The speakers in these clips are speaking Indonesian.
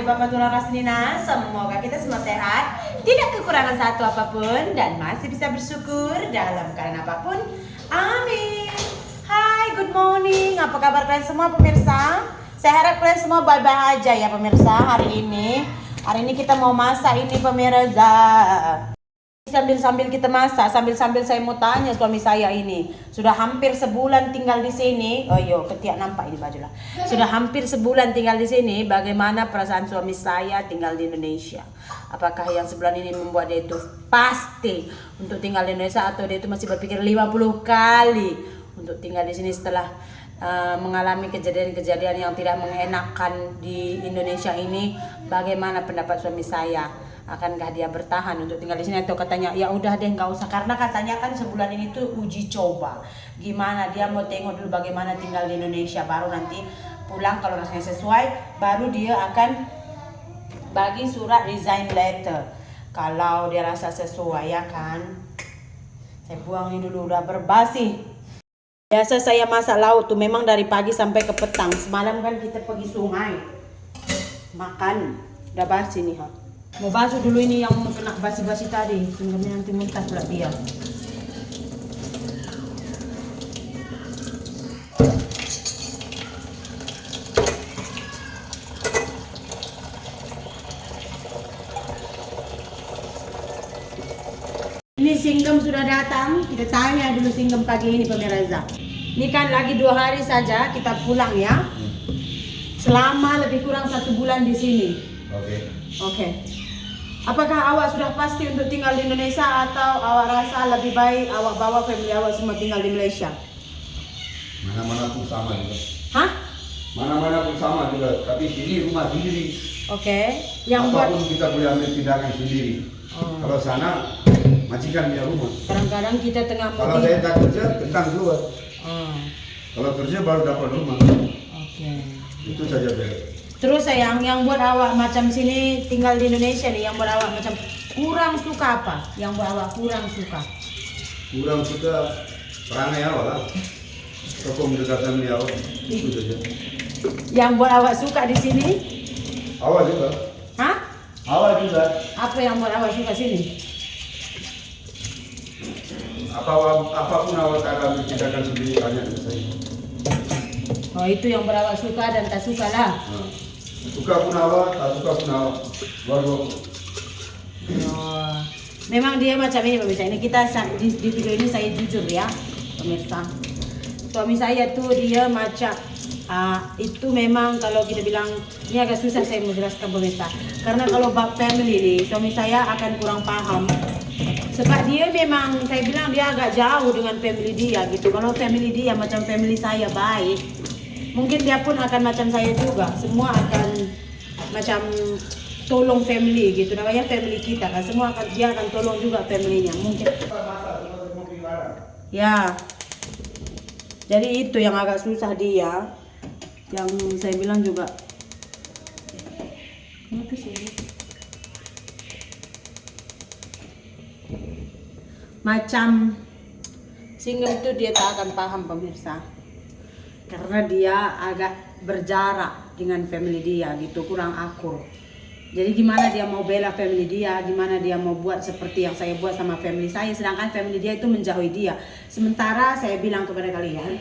Gede Bapak Tulang Rasnina, semoga kita semua sehat, tidak kekurangan satu apapun, dan masih bisa bersyukur dalam keadaan apapun. Amin. Hai, good morning. Apa kabar kalian semua pemirsa? Saya harap kalian semua baik-baik aja ya pemirsa hari ini. Hari ini kita mau masak ini pemirsa. Sambil kita masak, sambil saya mau tanya suami saya ini sudah hampir sebulan tinggal di sini. Oh yo, ketiak nampak ini baju lah. Sudah hampir sebulan tinggal di sini. Bagaimana perasaan suami saya tinggal di Indonesia? Apakah yang sebulan ini membuat dia itu pasti untuk tinggal di Indonesia, atau dia itu masih berpikir 50 kali untuk tinggal di sini setelah mengalami kejadian-kejadian yang tidak mengenakan di Indonesia ini? Bagaimana pendapat suami saya? Akankah dia bertahan untuk tinggal di sini, atau katanya ya udah deh nggak usah, karena katanya kan sebulan ini tuh uji coba, gimana dia mau tengok dulu bagaimana tinggal di Indonesia, baru nanti pulang kalau rasanya sesuai baru dia akan bagi surat resign letter kalau dia rasa sesuai, ya kan. Saya buang ini dulu, udah berbasi. Biasa saya masak lauk tuh memang dari pagi sampai ke petang. Semalam kan kita pergi sungai makan, udah basi nih ha. Mau basuh dulu ini yang kena basi-basi tadi, sehingga nanti muntah pula dia. Ini Singgem sudah datang, kita tanya dulu Singgem pagi ini pemirsa. Ini kan lagi 2 hari saja kita pulang ya. Selama lebih kurang 1 bulan di sini. Oke. Apakah awak sudah pasti untuk tinggal di Indonesia, atau awak rasa lebih baik awak bawa family awak semua tinggal di Malaysia? Mana-mana pun sama juga. Hah? Mana-mana pun sama juga, tapi sini rumah sendiri. Oke. Yang apapun buat kita boleh ambil tindakan sendiri. Kalau sana majikan punya rumah. kadang-kadang kita tengah Kalau saya tak kerja, tentang keluar. Kalau kerja baru dapat rumah. Oke. Itu saja beda. Terus sayang, yang buat awak macam sini tinggal di Indonesia nih, yang buat awak macam kurang suka apa? Yang buat awak kurang suka? Kurang suka perangai awal lah. Toko mendekatkan dia awal. Itu saja. Yang buat awak suka di sini? Awal juga. Hah? Awal juga. Apa yang buat awak suka sini? Apapun awal tak ambil tindakan sendiri, tanya ke saya. Oh, itu yang buat awak suka dan tak suka lah. Suka pun awal, tak suka pun awal. Baru. Oh, memang dia macam ini pemirsa. Ini kita di video ini saya jujur ya pemirsa. Suami saya tuh dia macam itu memang kalau kita bilang ini agak susah saya menjelaskan pemirsa. Karena kalau bab family nih, suami saya akan kurang paham. Sebab dia memang saya bilang dia agak jauh dengan family dia gitu. Kalau family dia macam family saya baik, mungkin dia pun akan macam saya juga. Semua akan macam tolong family gitu. Namanya family kita kan. Semua akan, dia akan tolong juga familynya. Mungkin. Ya. Jadi itu yang agak susah dia. Yang saya bilang juga. Kenapa sih? Macam Singgem itu dia tak akan paham pemirsa. Karena dia agak berjarak dengan family dia gitu, kurang akur. Jadi gimana dia mau bela family dia, gimana dia mau buat seperti yang saya buat sama family saya, sedangkan family dia itu menjauhi dia. Sementara saya bilang kepada kalian,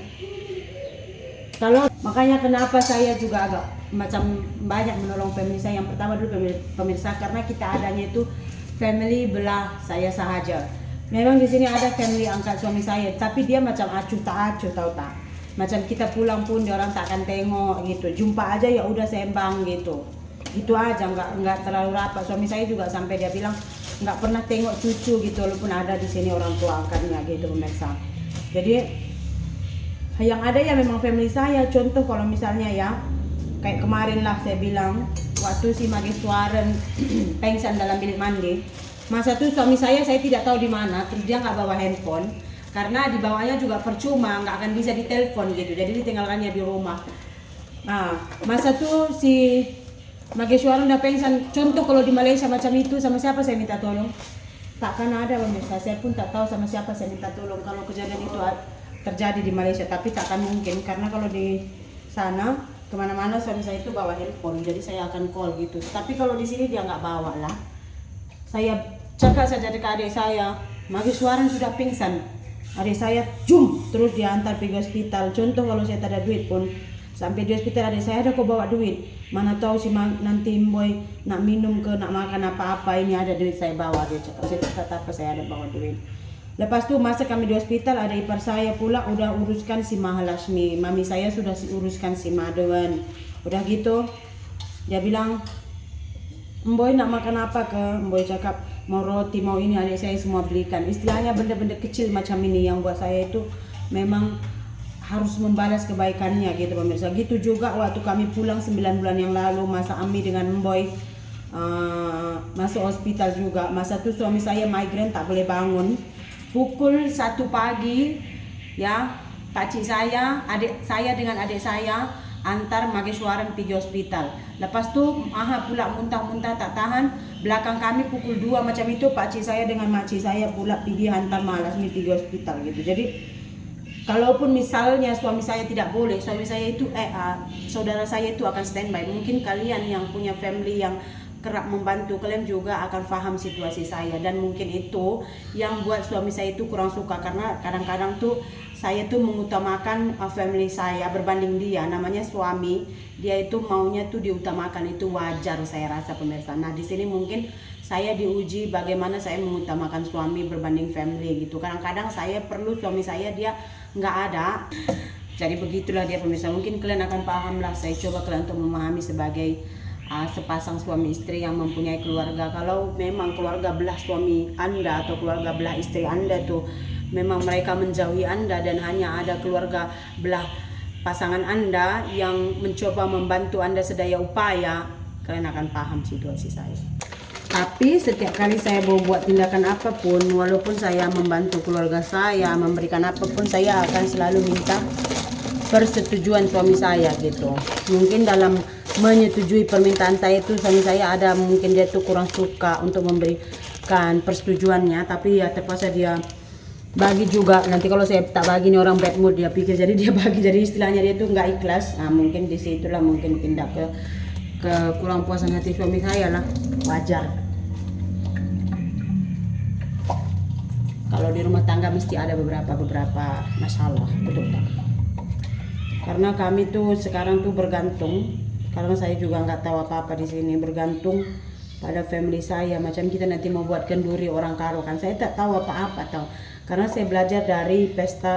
kalau makanya kenapa saya juga agak macam banyak menolong family saya. Yang pertama dulu pemirsa, karena kita adanya itu family belah saya sahaja. Memang di sini ada family angkat suami saya, tapi dia macam acuh tak acuh, tahu tak? Macam kita pulang pun dia orang tak akan tengok gitu. Jumpa aja ya udah sembang gitu. Itu aja, nggak terlalu rapat. Suami saya juga sampai dia bilang nggak pernah tengok cucu gitu, walaupun ada di sini orang tua angkatnya gitu pemirsa. Jadi yang ada ya memang family saya. Contoh kalau misalnya ya kayak kemarin lah saya bilang waktu si Mageswaran pengsan dalam bilik mandi. Masa itu suami saya tidak tahu di mana, terus dia nggak bawa handphone karena dibawanya juga percuma, nggak akan bisa ditelepon gitu, jadi ditinggalkannya di rumah. Nah, masa itu si Mageswaran udah pengsan. Contoh kalau di Malaysia macam itu, sama siapa saya minta tolong? Takkan ada pemirsa, saya pun tak tahu sama siapa saya minta tolong kalau kejadian itu terjadi di Malaysia, tapi takkan mungkin karena kalau di sana kemana-mana suami saya itu bawa handphone, jadi saya akan call gitu. Tapi kalau di sini dia nggak bawa lah. Saya cakap saja dekat adik saya, Magis Waran sudah pingsan. Adik saya terus diantar pergi hospital. Contoh kalau saya tak ada duit pun, sampai di hospital adik saya ada kok bawa duit. Mana tahu si nanti boy nak minum ke nak makan apa-apa, ini ada duit saya bawa. Dia cakap, saya cakap apa saya ada bawa duit. Lepas tu masa kami di hospital, ada ipar saya pula udah uruskan si Mahalashmi. Mami saya sudah uruskan si Madhavan. Udah gitu, dia bilang, Mboy nak makan apa ke? Mboy cakap, mau roti, mau ini, adik saya semua belikan. Istilahnya benda-benda kecil macam ini yang buat saya itu memang harus membalas kebaikannya gitu pemirsa. Gitu juga waktu kami pulang 9 bulan yang lalu, masa Ami dengan Mboy masuk hospital juga. Masa itu suami saya migrain tak boleh bangun. Pukul 1 pagi ya, pakcik saya, adik saya dengan adik saya antar Mageshwaran pergi hospital. Lepas tu pula muntah-muntah tak tahan. Belakang kami pukul 2 macam itu, pakcik saya dengan makcik saya pula pergi hantar Mahalashmi pergi hospital gitu. Jadi kalaupun misalnya suami saya tidak boleh, suami saya itu saudara saya itu akan standby. Mungkin kalian yang punya family yang kerap membantu, kalian juga akan paham situasi saya. Dan mungkin itu yang buat suami saya itu kurang suka, karena kadang-kadang tuh saya tuh mengutamakan family saya berbanding dia. Namanya suami, dia itu maunya tuh diutamakan, itu wajar saya rasa pemirsa. Nah di sini mungkin saya diuji bagaimana saya mengutamakan suami berbanding family gitu. Kadang-kadang saya perlu suami saya, dia nggak ada. Jadi begitulah dia pemirsa. Mungkin kalian akan paham lah. Saya coba kalian untuk memahami sebagai sepasang suami istri yang mempunyai keluarga. Kalau memang keluarga belah suami Anda atau keluarga belah istri Anda tuh memang mereka menjauhi Anda dan hanya ada keluarga belah pasangan Anda yang mencoba membantu Anda sedaya upaya, kalian akan paham situasi saya. Tapi setiap kali saya mau buat tindakan apapun, walaupun saya membantu keluarga saya, memberikan apapun, saya akan selalu minta persetujuan suami saya gitu. Mungkin dalam menyetujui permintaan saya itu, suami saya ada mungkin dia tuh kurang suka untuk memberikan persetujuannya, tapi ya terpaksa dia bagi juga. Nanti kalau saya tak bagi, nih orang bad mood dia pikir, jadi dia bagi, jadi istilahnya dia tuh nggak ikhlas. Nah mungkin disitulah mungkin pindah ke kurang puasan hati suami saya lah, wajar. Kalau di rumah tangga mesti ada beberapa masalah, betul tak? Karena kami tuh sekarang tuh bergantung, karena saya juga nggak tahu apa-apa di sini, bergantung pada family saya. Macam kita nanti mau buat kenduri orang Karo kan, saya tak tahu apa-apa tahu. Karena saya belajar dari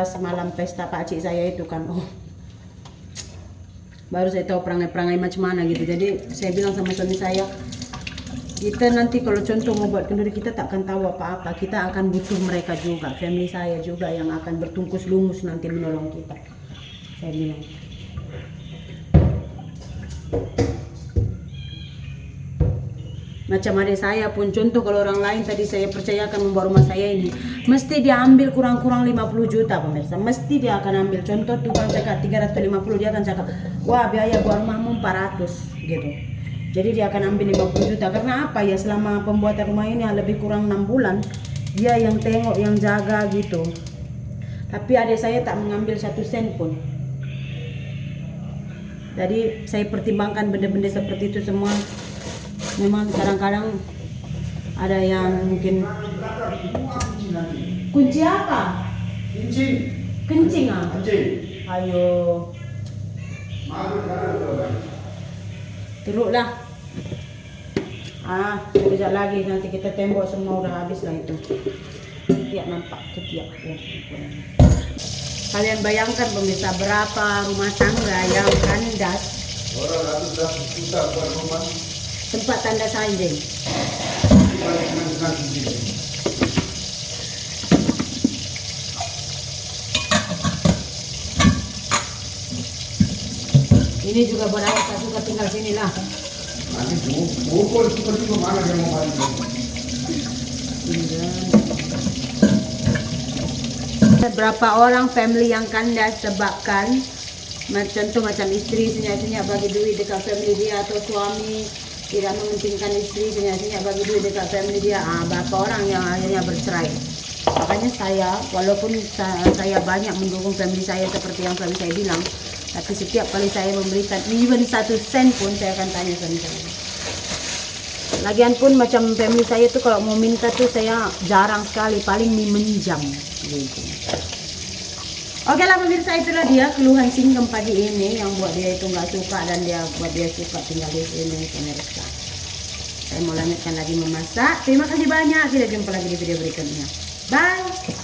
semalam pesta pakcik saya itu kan, baru saya tahu perangai-perangai macam mana gitu. Jadi saya bilang sama suami saya, kita nanti kalau contoh mau buat kenduri, kita tak akan tahu apa-apa, kita akan butuh mereka juga, family saya juga yang akan bertungkus lumus nanti menolong kita. Saya bilang macam adik saya pun, contoh kalau orang lain tadi saya percayakan membuat rumah saya ini, mesti dia ambil kurang-kurang 50 juta pemirsa, mesti dia akan ambil. Contoh tukang cakap 350, dia akan cakap, wah biaya buat rumahmu 400 gitu. Jadi dia akan ambil 50 juta. Karena apa ya, selama pembuatan rumah ini lebih kurang 6 bulan dia yang tengok, yang jaga gitu. Tapi adik saya tak mengambil 1 sen pun. Jadi saya pertimbangkan benda-benda seperti itu semua. Memang kadang-kadang ada yang mungkin kunci apa? Kencing ah? Ayo teruklah. Sekejap lagi nanti kita tembok semua udah habis lah itu. Tiap nampak ketiak ya. Kalian bayangkan pemirsa, berapa rumah tangga yang kandas, tempat tanda sanjing. Ini juga buat saya suka tinggal sini lah. Nanti pukul seperti mana dia mau balik. Berapa orang family yang kandas sebabkan contoh macam istri senyap-senyap bagi duit dekat family dia, atau suami tidak mementingkan istri senyap-senyap bagi duit dekat family dia. Berapa orang yang akhirnya bercerai. Makanya saya, walaupun saya banyak mendukung family saya seperti yang suami saya bilang, Tapi setiap kali saya memberikan even 1 sen pun saya akan tanya suami saya. Lagian pun macam family saya tuh kalau mau minta tuh saya jarang sekali, paling meminjam gitu. Oke lah pemirsa, itulah dia keluhan Singgem pagi ini yang buat dia itu nggak suka dan buat dia suka tinggal di sini pemirsa. Saya mau lanjutkan lagi memasak. Terima kasih banyak. Kita jumpa lagi di video berikutnya. Bye.